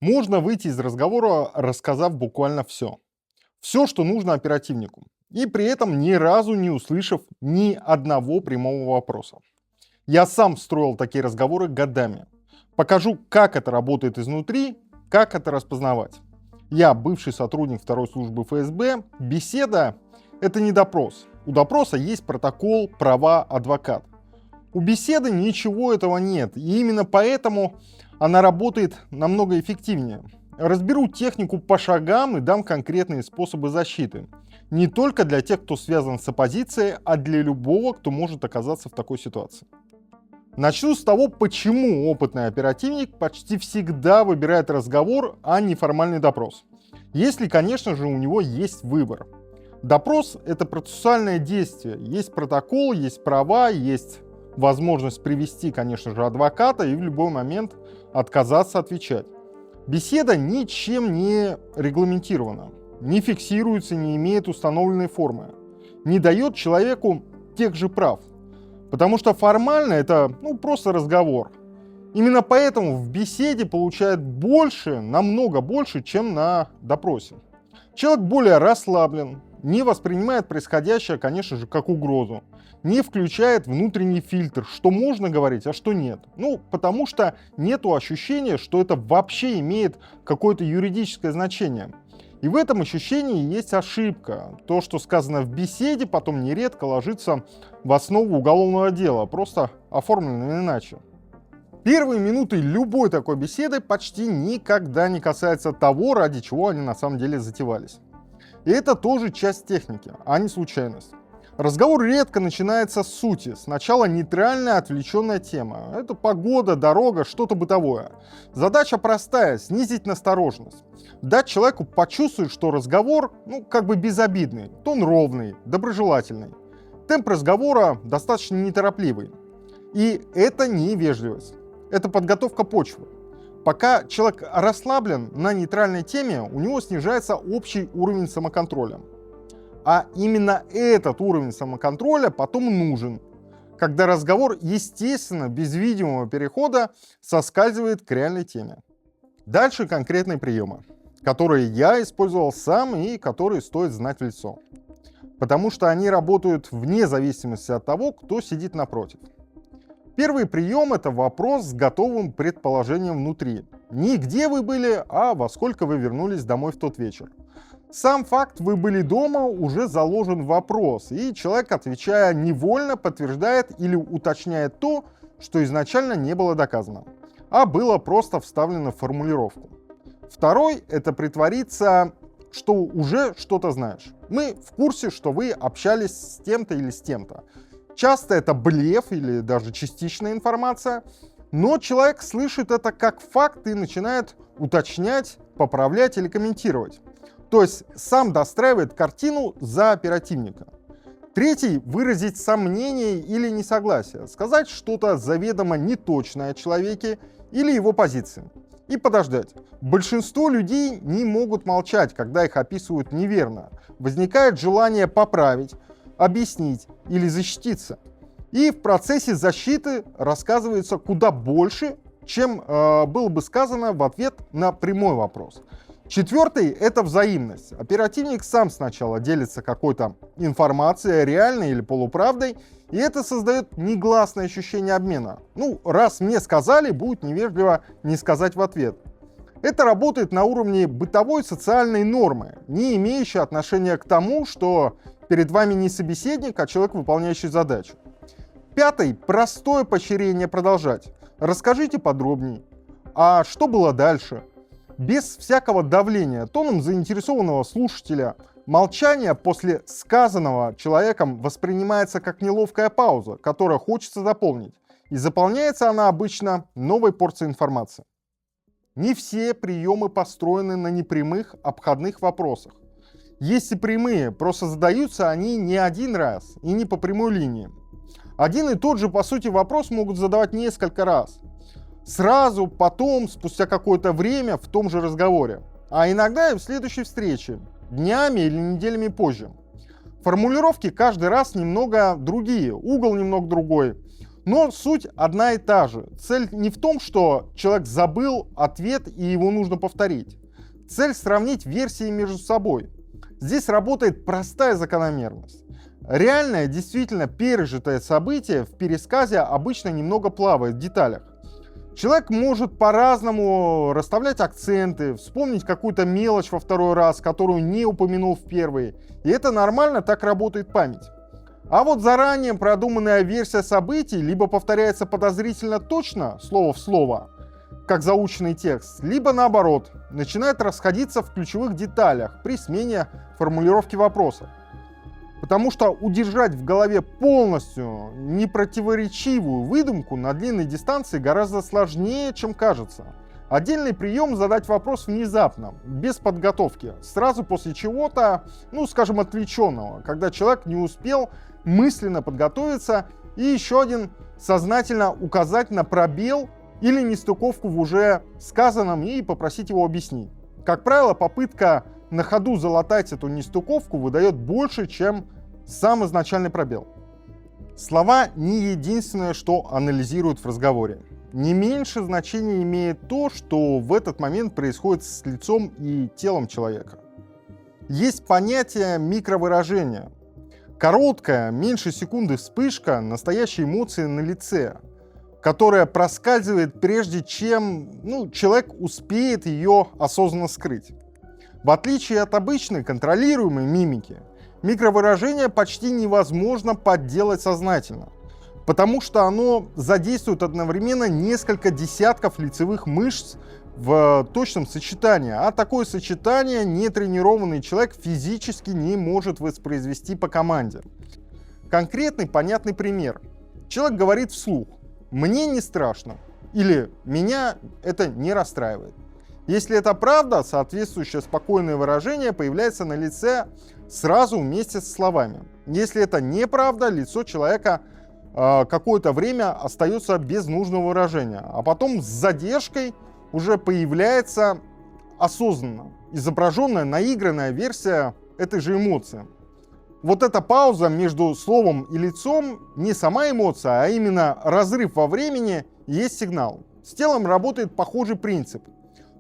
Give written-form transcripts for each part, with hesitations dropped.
Можно выйти из разговора, рассказав буквально все. Все, что нужно оперативнику. И при этом ни разу не услышав ни одного прямого вопроса. Я сам строил такие разговоры годами. Покажу, как это работает изнутри, как это распознавать. Я бывший сотрудник второй службы ФСБ. Беседа– это не допрос. У допроса есть протокол, права, адвокат. У беседы ничего этого нет, и именно поэтому она работает намного эффективнее. Разберу технику по шагам и дам конкретные способы защиты. Не только для тех, кто связан с оппозицией, а для любого, кто может оказаться в такой ситуации. Начну с того, почему опытный оперативник почти всегда выбирает разговор, а не формальный допрос. Если, конечно же, у него есть выбор. Допрос – это процессуальное действие. Есть протокол, есть права, есть возможность привести, конечно же, адвоката и в любой момент отказаться отвечать. Беседа ничем не регламентирована, не фиксируется, не имеет установленной формы, не дает человеку тех же прав. Потому что формально это просто разговор. Именно поэтому в беседе получает больше, намного больше, чем на допросе. Человек более расслаблен, не воспринимает происходящее, конечно же, как угрозу, не включает внутренний фильтр, что можно говорить, а что нет. Потому что нет ощущения, что это вообще имеет какое-то юридическое значение. И в этом ощущении есть ошибка. То, что сказано в беседе, потом нередко ложится в основу уголовного дела, просто оформлено иначе. Первые минуты любой такой беседы почти никогда не касаются того, ради чего они на самом деле затевались. И это тоже часть техники, а не случайность. Разговор редко начинается с сути. Сначала нейтральная отвлеченная тема. Это погода, дорога, что-то бытовое. Задача простая – снизить настороженность. Дать человеку почувствовать, что разговор, безобидный, тон ровный, доброжелательный. Темп разговора достаточно неторопливый. И это не вежливость. Это подготовка почвы. Пока человек расслаблен на нейтральной теме, у него снижается общий уровень самоконтроля. А именно этот уровень самоконтроля потом нужен, когда разговор, естественно, без видимого перехода соскальзывает к реальной теме. Дальше конкретные приемы, которые я использовал сам и которые стоит знать в лицо. Потому что они работают вне зависимости от того, кто сидит напротив. Первый прием – это вопрос с готовым предположением внутри. Не где вы были, а во сколько вы вернулись домой в тот вечер. Сам факт «вы были дома» уже заложен в вопрос, и человек, отвечая невольно, подтверждает или уточняет то, что изначально не было доказано, а было просто вставлено в формулировку. Второй – это притвориться, что уже что-то знаешь. Мы в курсе, что вы общались с тем-то или с тем-то. Часто это блеф или даже частичная информация, но человек слышит это как факт и начинает уточнять, поправлять или комментировать. То есть сам достраивает картину за оперативника. Третий – выразить сомнение или несогласие, сказать что-то заведомо неточное о человеке или его позиции. И подождать. Большинство людей не могут молчать, когда их описывают неверно. Возникает желание поправить, объяснить или защититься. И в процессе защиты рассказывается куда больше, чем было бы сказано в ответ на прямой вопрос. Четвертый – это взаимность. Оперативник сам сначала делится какой-то информацией, реальной или полуправдой, и это создает негласное ощущение обмена. Раз мне сказали, будет невежливо не сказать в ответ. Это работает на уровне бытовой социальной нормы, не имеющей отношения к тому, что перед вами не собеседник, а человек, выполняющий задачу. Пятый – простое поощрение продолжать. Расскажите подробнее. А что было дальше? Без всякого давления, тоном заинтересованного слушателя. Молчание после сказанного человеком воспринимается как неловкая пауза, которую хочется заполнить. И заполняется она обычно новой порцией информации. Не все приемы построены на непрямых обходных вопросах. Есть и прямые, просто задаются они не один раз и не по прямой линии. Один и тот же, по сути, вопрос могут задавать несколько раз. Сразу, потом, спустя какое-то время в том же разговоре. А иногда и в следующей встрече, днями или неделями позже. Формулировки каждый раз немного другие, угол немного другой. Но суть одна и та же. Цель не в том, что человек забыл ответ и его нужно повторить. Цель сравнить версии между собой. Здесь работает простая закономерность. Реальное, действительно пережитое событие в пересказе обычно немного плавает в деталях. Человек может по-разному расставлять акценты, вспомнить какую-то мелочь во второй раз, которую не упомянул в первый. И это нормально, так работает память. А вот заранее продуманная версия событий либо повторяется подозрительно точно, слово в слово, как заученный текст, либо наоборот, начинает расходиться в ключевых деталях при смене формулировки вопроса. Потому что удержать в голове полностью непротиворечивую выдумку на длинной дистанции гораздо сложнее, чем кажется. Отдельный прием — задать вопрос внезапно, без подготовки, сразу после чего-то, скажем, отвлеченного, когда человек не успел мысленно подготовиться, и еще один — сознательно указать на пробел или нестыковку в уже сказанном и попросить его объяснить. Как правило, попытка на ходу залатать эту нестыковку выдает больше, чем сам изначальный пробел. Слова не единственное, что анализируют в разговоре. Не меньше значения имеет то, что в этот момент происходит с лицом и телом человека. Есть понятие микровыражения. Короткая, меньше секунды вспышка настоящей эмоции на лице, которая проскальзывает прежде чем человек успеет ее осознанно скрыть. В отличие от обычной контролируемой мимики, микровыражение почти невозможно подделать сознательно, потому что оно задействует одновременно несколько десятков лицевых мышц в точном сочетании, а такое сочетание нетренированный человек физически не может воспроизвести по команде. Конкретный понятный пример. Человек говорит вслух: «Мне не страшно» или «Меня это не расстраивает». Если это правда, соответствующее спокойное выражение появляется на лице сразу вместе со словами. Если это неправда, лицо человека какое-то время остается без нужного выражения, а потом с задержкой уже появляется осознанно изображенная, наигранная версия этой же эмоции. Вот эта пауза между словом и лицом не сама эмоция, а именно разрыв во времени есть сигнал. С телом работает похожий принцип,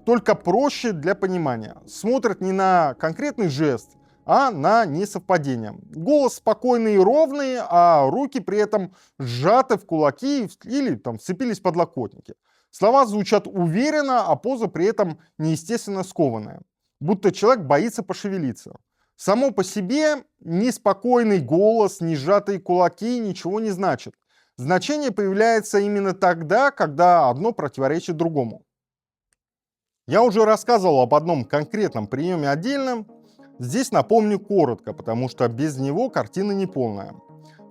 только проще для понимания. Смотрит не на конкретный жест, а на несовпадение. Голос спокойный и ровный, а руки при этом сжаты в кулаки или вцепились в подлокотники. Слова звучат уверенно, а поза при этом неестественно скованная, будто человек боится пошевелиться. Само по себе неспокойный голос, не сжатые кулаки ничего не значит. Значение появляется именно тогда, когда одно противоречит другому. Я уже рассказывал об одном конкретном приеме отдельно. Здесь напомню коротко, потому что без него картина неполная.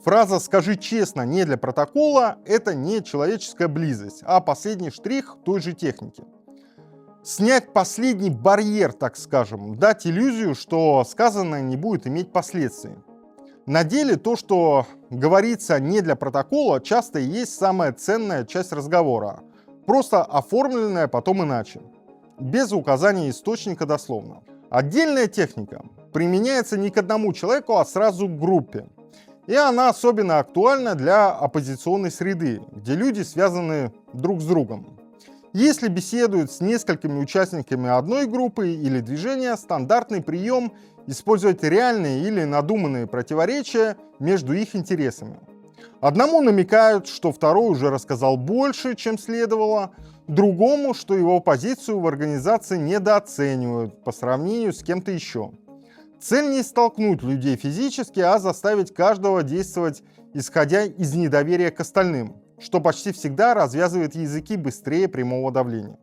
Фраза «скажи честно» не для протокола — это не человеческая близость, а последний штрих той же техники. Снять последний барьер, так скажем, дать иллюзию, что сказанное не будет иметь последствий. На деле то, что говорится не для протокола, часто и есть самая ценная часть разговора, просто оформленная потом иначе, без указания источника дословно. Отдельная техника применяется не к одному человеку, а сразу к группе. И она особенно актуальна для оппозиционной среды, где люди связаны друг с другом. Если беседуют с несколькими участниками одной группы или движения, стандартный прием — использовать реальные или надуманные противоречия между их интересами. Одному намекают, что второй уже рассказал больше, чем следовало, другому, что его позицию в организации недооценивают по сравнению с кем-то еще. Цель не столкнуть людей физически, а заставить каждого действовать, исходя из недоверия к остальным, что почти всегда развязывает языки быстрее прямого давления.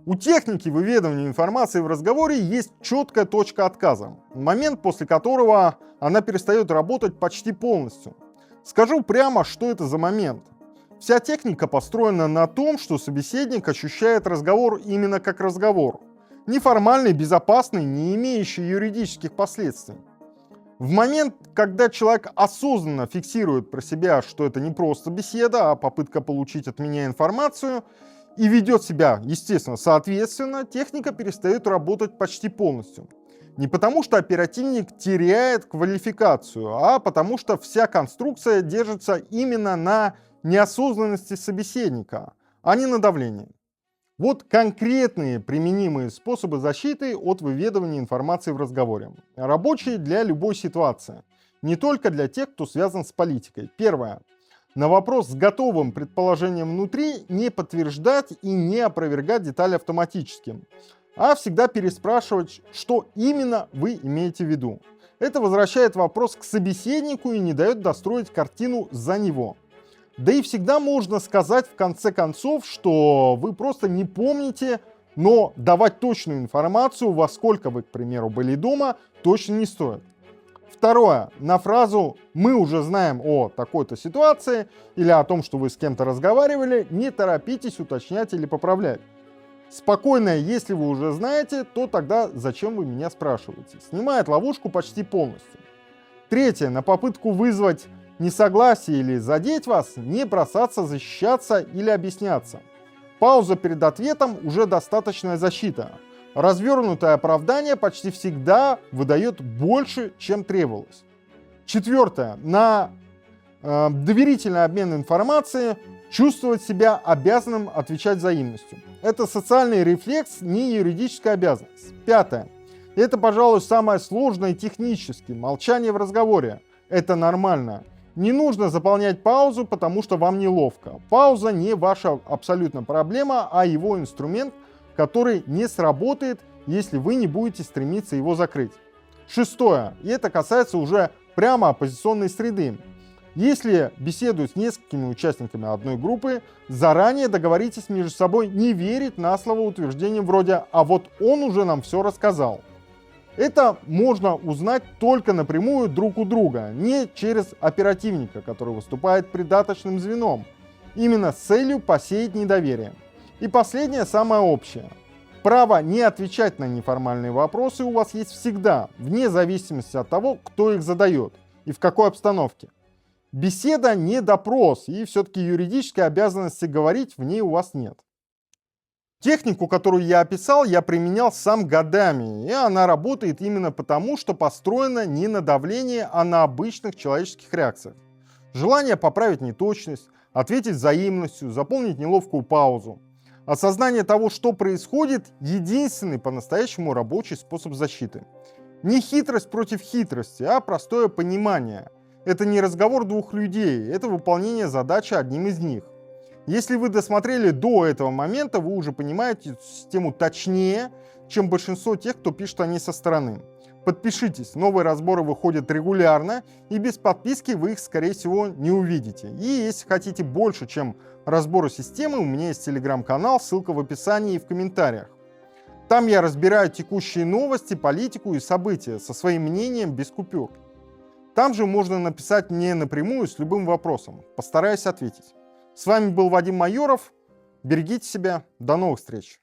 У техники выведывания информации в разговоре есть четкая точка отказа, момент, после которого она перестает работать почти полностью. Скажу прямо, что это за момент. Вся техника построена на том, что собеседник ощущает разговор именно как разговор. Неформальный, безопасный, не имеющий юридических последствий. В момент, когда человек осознанно фиксирует про себя, что это не просто беседа, а попытка получить от меня информацию, и ведет себя, естественно, соответственно, техника перестает работать почти полностью. Не потому, что оперативник теряет квалификацию, а потому, что вся конструкция держится именно на неосознанности собеседника, а не на давление. Вот конкретные применимые способы защиты от выведывания информации в разговоре. Рабочие для любой ситуации, не только для тех, кто связан с политикой. Первое. На вопрос с готовым предположением внутри не подтверждать и не опровергать детали автоматически, а всегда переспрашивать, что именно вы имеете в виду. Это возвращает вопрос к собеседнику и не дает достроить картину за него. Да и всегда можно сказать в конце концов, что вы просто не помните, но давать точную информацию, во сколько вы, к примеру, были дома, точно не стоит. Второе. На фразу «мы уже знаем о такой-то ситуации» или о том, что вы с кем-то разговаривали, не торопитесь уточнять или поправлять. Спокойное «если вы уже знаете, то тогда зачем вы меня спрашиваете?» снимает ловушку почти полностью. Третье. На попытку вызвать несогласие или задеть вас, не бросаться защищаться или объясняться. Пауза перед ответом уже достаточная защита. Развернутое оправдание почти всегда выдает больше, чем требовалось. Четвертое. На доверительный обмен информацией чувствовать себя обязанным отвечать взаимностью. Это социальный рефлекс, не юридическая обязанность. Пятое. Это, пожалуй, самое сложное технически. Молчание в разговоре. Это нормально. Не нужно заполнять паузу, потому что вам неловко. Пауза не ваша абсолютно проблема, а его инструмент, который не сработает, если вы не будете стремиться его закрыть. Шестое. И это касается уже прямо оппозиционной среды. Если беседуют с несколькими участниками одной группы, заранее договоритесь между собой не верить на слово утверждением вроде «а вот он уже нам все рассказал». Это можно узнать только напрямую друг у друга, не через оперативника, который выступает придаточным звеном, именно с целью посеять недоверие. И последнее, самое общее. Право не отвечать на неформальные вопросы у вас есть всегда, вне зависимости от того, кто их задает и в какой обстановке. Беседа не допрос, и все-таки юридической обязанности говорить в ней у вас нет. Технику, которую я описал, я применял сам годами, и она работает именно потому, что построена не на давлении, а на обычных человеческих реакциях. Желание поправить неточность, ответить взаимностью, заполнить неловкую паузу. Осознание того, что происходит, единственный по-настоящему рабочий способ защиты. Не хитрость против хитрости, а простое понимание. Это не разговор двух людей, это выполнение задачи одним из них. Если вы досмотрели до этого момента, вы уже понимаете эту систему точнее, чем большинство тех, кто пишет о ней со стороны. Подпишитесь, новые разборы выходят регулярно, и без подписки вы их, скорее всего, не увидите. И если хотите больше, чем разборы системы, у меня есть телеграм-канал, ссылка в описании и в комментариях. Там я разбираю текущие новости, политику и события со своим мнением без купюр. Там же можно написать мне напрямую с любым вопросом. Постараюсь ответить. С вами был Вадим Майоров. Берегите себя. До новых встреч.